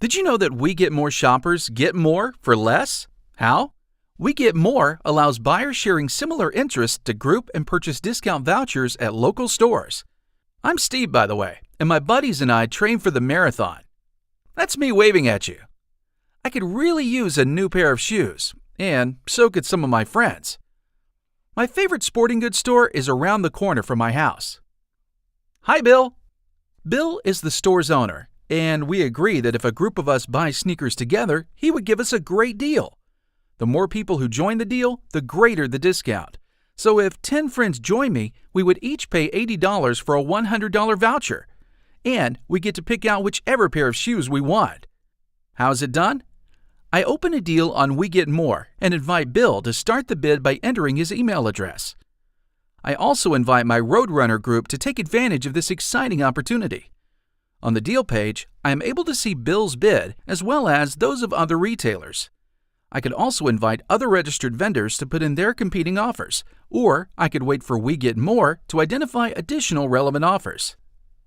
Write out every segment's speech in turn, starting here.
Did you know that We Get More shoppers get more for less? How? We Get More allows buyers sharing similar interests to group and purchase discount vouchers at local stores. I'm Steve, by the way, and my buddies and I train for the marathon. That's me waving at you. I could really use a new pair of shoes, and so could some of my friends. My favorite sporting goods store is around the corner from my house. Hi, Bill. Bill is the store's owner, and we agree that if a group of us buy sneakers together, he would give us a great deal. The more people who join the deal, the greater the discount. So if 10 friends join me, we would each pay $80 for a $100 voucher. And we get to pick out whichever pair of shoes we want. How's it done? I open a deal on We Get More and invite Bill to start the bid by entering his email address. I also invite my Roadrunner group to take advantage of this exciting opportunity. On the deal page, I am able to see Bill's bid as well as those of other retailers. I could also invite other registered vendors to put in their competing offers, or I could wait for We Get More to identify additional relevant offers.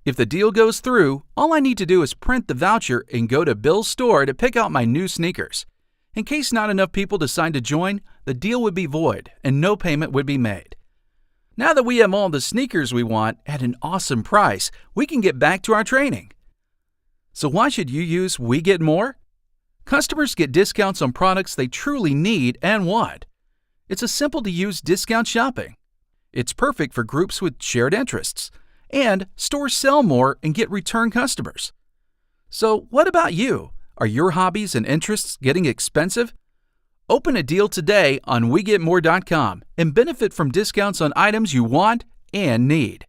If the deal goes through, all I need to do is print the voucher and go to Bill's store to pick out my new sneakers. In case not enough people decide to join, the deal would be void and no payment would be made. Now that we have all the sneakers we want at an awesome price, we can get back to our training. So why should you use We Get More? Customers get discounts on products they truly need and want. It's a simple-to-use discount shopping. It's perfect for groups with shared interests. And stores sell more and get return customers. So what about you? Are your hobbies and interests getting expensive? Open a deal today on WeGetMore.com and benefit from discounts on items you want and need.